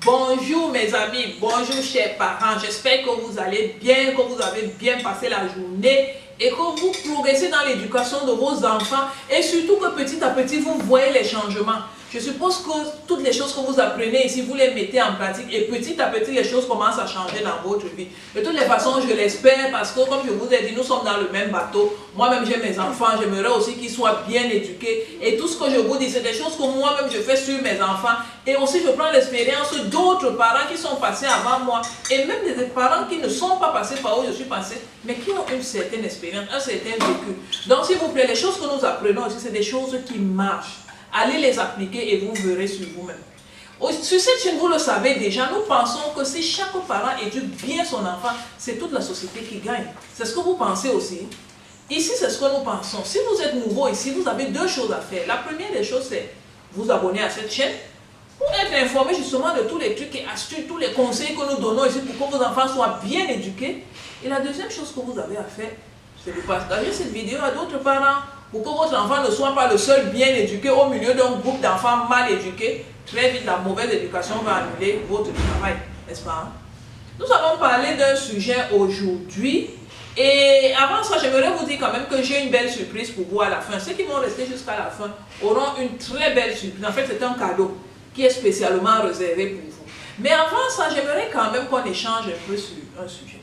Bonjour mes amis, bonjour chers parents, j'espère que vous allez bien, que vous avez bien passé la journée et que vous progressez dans l'éducation de vos enfants et surtout que petit à petit vous voyez les changements. Je suppose que toutes les choses que vous apprenez ici, vous les mettez en pratique et petit à petit les choses commencent à changer dans votre vie. De toutes les façons, je l'espère parce que comme je vous ai dit, nous sommes dans le même bateau. Moi-même j'ai mes enfants, j'aimerais aussi qu'ils soient bien éduqués et tout ce que je vous dis, c'est des choses que moi-même je fais sur mes enfants et aussi je prends l'expérience d'autres parents qui sont passés avant moi et même des parents qui ne sont pas passés par où je suis passé mais qui ont une certaine expérience, un certain vécu. Donc s'il vous plaît, les choses que nous apprenons aussi, c'est des choses qui marchent. Allez les appliquer et vous verrez sur vous-même. Sur cette chaîne, vous le savez déjà, nous pensons que si chaque parent éduque bien son enfant, c'est toute la société qui gagne. C'est ce que vous pensez aussi. Ici, c'est ce que nous pensons. Si vous êtes nouveau ici, vous avez deux choses à faire. La première des choses, c'est vous abonner à cette chaîne pour être informé justement de tous les trucs et astuces, tous les conseils que nous donnons ici pour que vos enfants soient bien éduqués. Et la deuxième chose que vous avez à faire, c'est de partager cette vidéo à d'autres parents pour que votre enfant ne soit pas le seul bien éduqué au milieu d'un groupe d'enfants mal éduqués. Très vite, la mauvaise éducation va annuler votre travail, n'est-ce pas? Nous allons parler d'un sujet aujourd'hui. Et avant ça, j'aimerais vous dire quand même que j'ai une belle surprise pour vous à la fin. Ceux qui vont rester jusqu'à la fin auront une très belle surprise. En fait, c'est un cadeau qui est spécialement réservé pour vous. Mais avant ça, j'aimerais quand même qu'on échange un peu sur un sujet.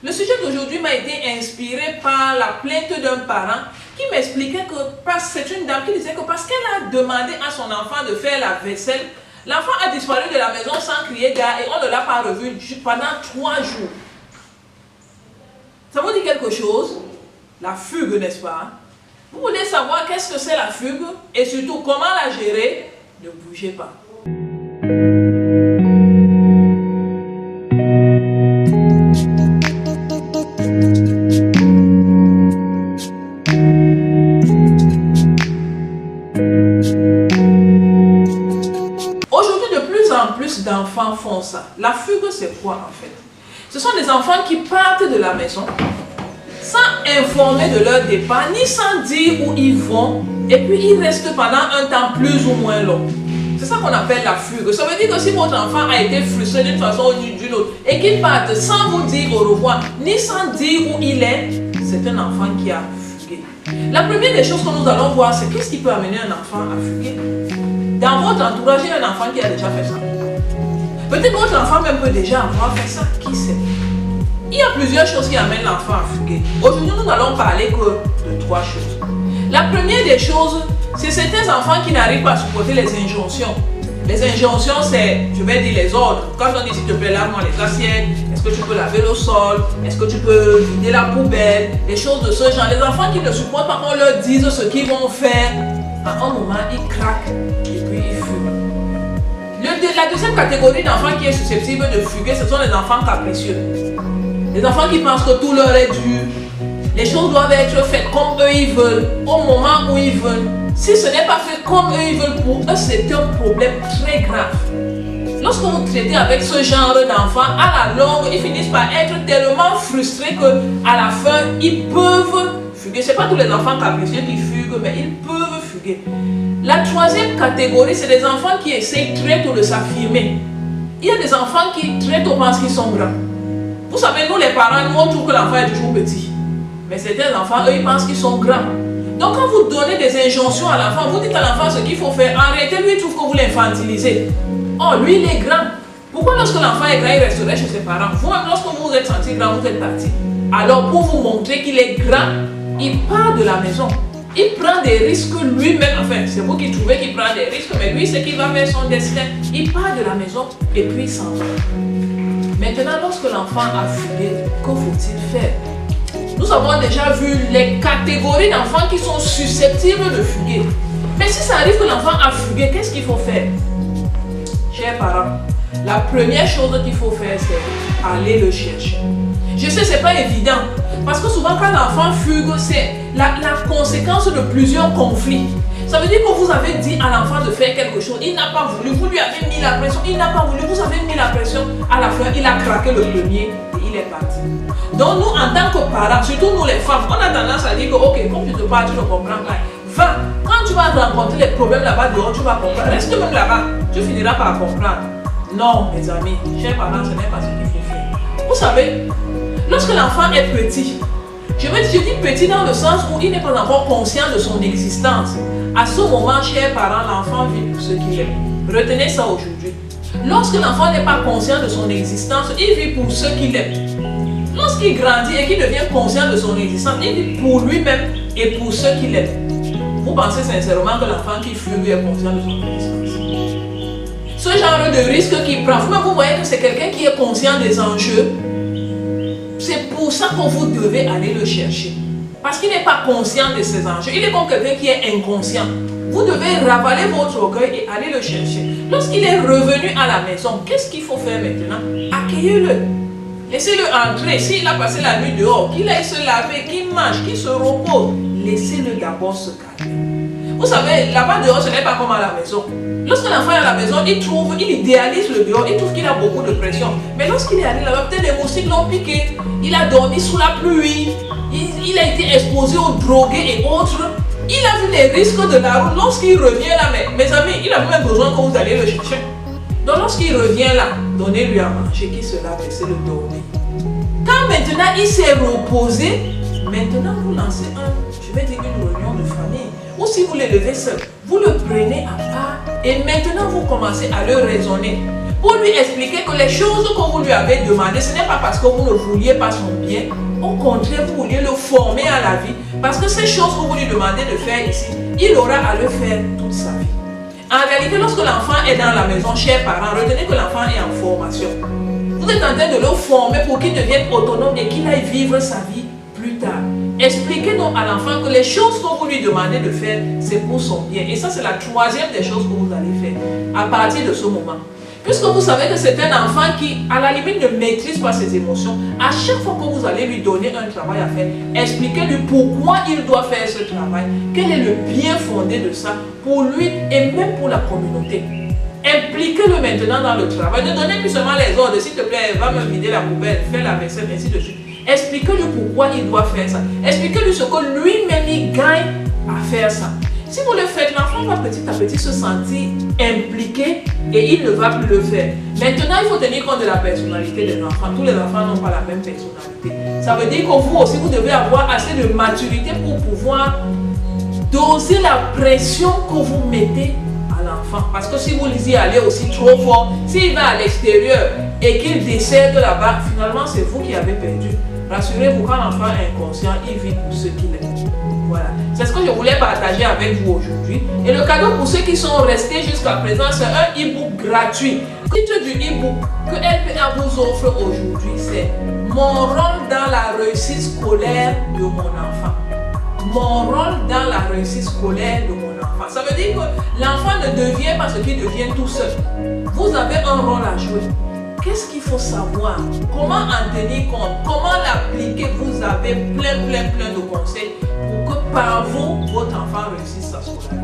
Le sujet d'aujourd'hui m'a été inspiré par la plainte d'un parent qui m'expliquait que c'est une dame qui disait que parce qu'elle a demandé à son enfant de faire la vaisselle, l'enfant a disparu de la maison sans crier gare et on ne l'a pas revu pendant 3 jours. Ça vous dit quelque chose? La fugue, n'est-ce pas? Vous voulez savoir qu'est-ce que c'est la fugue et surtout comment la gérer? Ne bougez pas. D'enfants font ça. La fugue, c'est quoi en fait? Ce sont des enfants qui partent de la maison sans informer de leur départ, ni sans dire où ils vont, et puis ils restent pendant un temps plus ou moins long. C'est ça qu'on appelle la fugue. Ça veut dire que si votre enfant a été frustré d'une façon ou d'une autre, et qu'il parte sans vous dire au revoir, ni sans dire où il est, c'est un enfant qui a fugué. La première des choses que nous allons voir, c'est qu'est-ce qui peut amener un enfant à fuguer. Dans votre entourage, il y a un enfant qui a déjà fait ça. Peut-être votre enfant même peut déjà avoir fait ça, qui sait? Il y a plusieurs choses qui amènent l'enfant à fuguer. Aujourd'hui, nous n'allons parler que de 3 choses. La première des choses, c'est certains enfants qui n'arrivent pas à supporter les injonctions. Les injonctions, c'est, je vais dire, les ordres. Quand on dit s'il te plaît, lave-moi les assiettes, est-ce que tu peux laver le sol, est-ce que tu peux vider la poubelle, des choses de ce genre. Les enfants qui ne supportent pas qu'on leur dise ce qu'ils vont faire, à un moment, ils craquent et puis ils fuguent. La deuxième catégorie d'enfants qui est susceptible de fuguer, ce sont les enfants capricieux. Les enfants qui pensent que tout leur est dû, les choses doivent être faites comme eux ils veulent, au moment où ils veulent. Si ce n'est pas fait comme eux ils veulent, pour eux c'est un problème très grave. Lorsque vous traitez avec ce genre d'enfants, à la longue, ils finissent par être tellement frustrés qu'à la fin, ils peuvent fuguer. Ce n'est pas tous les enfants capricieux qui fuguent, mais ils peuvent fuguer. La troisième catégorie, c'est les enfants qui essayent très tôt de s'affirmer. Il y a des enfants qui très tôt pensent qu'ils sont grands. Vous savez, nous les parents, nous on trouve que l'enfant est toujours petit. Mais certains enfants, eux, ils pensent qu'ils sont grands. Donc quand vous donnez des injonctions à l'enfant, vous dites à l'enfant ce qu'il faut faire, en réalité, lui, il trouve que vous l'infantilisez. Oh, lui, il est grand. Pourquoi lorsque l'enfant est grand, il resterait chez ses parents? Vous-même, lorsque vous vous êtes senti grand, vous êtes parti. Alors pour vous montrer qu'il est grand, il part de la maison. Il prend des risques lui-même, enfin c'est vous qui trouvez qu'il prend des risques, mais lui c'est qu'il va faire son destin. Il part de la maison et puis il s'en va. Maintenant, lorsque l'enfant a fugué, que faut-il faire? Nous avons déjà vu les catégories d'enfants qui sont susceptibles de fuguer. Mais si ça arrive que l'enfant a fugué, qu'est-ce qu'il faut faire? Chers parents, la première chose qu'il faut faire, c'est aller le chercher. Je sais, c'est pas évident. Parce que souvent, quand l'enfant fugue, c'est la conséquence de plusieurs conflits. Ça veut dire que vous avez dit à l'enfant de faire quelque chose, il n'a pas voulu, vous lui avez mis la pression, il n'a pas voulu, vous avez mis la pression, à la fin, il a craqué le premier et il est parti. Donc nous, en tant que parents, surtout nous les femmes, on a tendance à dire que, ok, comme tu te parles, tu ne comprends pas. Va, quand tu vas rencontrer les problèmes là-bas dehors, tu vas comprendre. Reste même là-bas, tu finiras par comprendre. Non, mes amis, chers parents, ce n'est pas ce qu'il faut faire. Vous savez, lorsque l'enfant est petit, je dis petit dans le sens où il n'est pas encore conscient de son existence. À ce moment, chers parents, l'enfant vit pour ce qu'il est. Retenez ça aujourd'hui. Lorsque l'enfant n'est pas conscient de son existence, il vit pour ce qu'il est. Lorsqu'il grandit et qu'il devient conscient de son existence, il vit pour lui-même et pour ce qu'il est. Vous pensez sincèrement que l'enfant qui fugue est conscient de son existence? Ce genre de risque qu'il prend, vous voyez que c'est quelqu'un qui est conscient des enjeux. C'est pour ça que vous devez aller le chercher. Parce qu'il n'est pas conscient de ses enjeux. Il est comme quelqu'un qui est inconscient. Vous devez ravaler votre orgueil et aller le chercher. Lorsqu'il est revenu à la maison, qu'est-ce qu'il faut faire maintenant? Accueillez-le. Laissez-le entrer. S'il a passé la nuit dehors, qu'il aille se laver, qu'il mange, qu'il se repose, laissez-le d'abord se calmer. Vous savez, là-bas dehors, ce n'est pas comme à la maison. Lorsque l'enfant est à la maison, il idéalise le dehors, il trouve qu'il a beaucoup de pression. Mais lorsqu'il est allé là-bas, peut-être les moustiques l'ont piqué, il a dormi sous la pluie, il a été exposé aux drogués et autres. Il a vu les risques de la route. Lorsqu'il revient là, mes amis, il a même besoin que vous alliez le chercher. Donc lorsqu'il revient là, donnez-lui à manger, qu'il se lave, laissez-le dormir. Quand maintenant il s'est reposé, maintenant vous lancez une réunion de famille. Ou si vous le levez seul, vous le prenez à part et maintenant vous commencez à le raisonner. Pour lui expliquer que les choses que vous lui avez demandées, ce n'est pas parce que vous ne vouliez pas son bien. Au contraire, vous vouliez le former à la vie. Parce que ces choses que vous lui demandez de faire ici, il aura à le faire toute sa vie. En réalité, lorsque l'enfant est dans la maison, chers parents, retenez que l'enfant est en formation. Vous êtes en train de le former pour qu'il devienne autonome et qu'il aille vivre sa vie plus tard. Expliquez donc à l'enfant que les choses que vous lui demandez de faire, c'est pour son bien. Et ça, c'est la troisième des choses que vous allez faire à partir de ce moment. Puisque vous savez que c'est un enfant qui, à la limite, ne maîtrise pas ses émotions, à chaque fois que vous allez lui donner un travail à faire, expliquez-lui pourquoi il doit faire ce travail, quel est le bien fondé de ça pour lui et même pour la communauté. Impliquez-le maintenant dans le travail. Ne donnez plus seulement les ordres, s'il te plaît, va me vider la poubelle, fais la vaisselle, ainsi de suite. Expliquez-lui pourquoi il doit faire ça. Expliquez-lui ce que lui-même il gagne à faire ça. Si vous le faites, l'enfant va petit à petit se sentir impliqué et il ne va plus le faire. Maintenant, il faut tenir compte de la personnalité des enfants. Tous les enfants n'ont pas la même personnalité. Ça veut dire que vous aussi, vous devez avoir assez de maturité pour pouvoir doser la pression que vous mettez à l'enfant. Parce que si vous y allez aussi trop fort, s'il va à l'extérieur et qu'il décède là-bas, finalement, c'est vous qui avez perdu. Rassurez-vous, quand l'enfant est inconscient, il vit pour ce qu'il est. Voilà. C'est ce que je voulais partager avec vous aujourd'hui. Et le cadeau pour ceux qui sont restés jusqu'à présent, c'est un e-book gratuit. Le titre du e-book que LPA vous offre aujourd'hui, c'est Mon rôle dans la réussite scolaire de mon enfant. Mon rôle dans la réussite scolaire de mon enfant. Ça veut dire que l'enfant ne devient pas ce qu'il devient tout seul. Vous avez un rôle à jouer. Qu'est-ce qu'il faut savoir? Comment en tenir compte? Comment l'appliquer? Vous avez plein de conseils pour que par vous, votre enfant réussisse sa scolarité.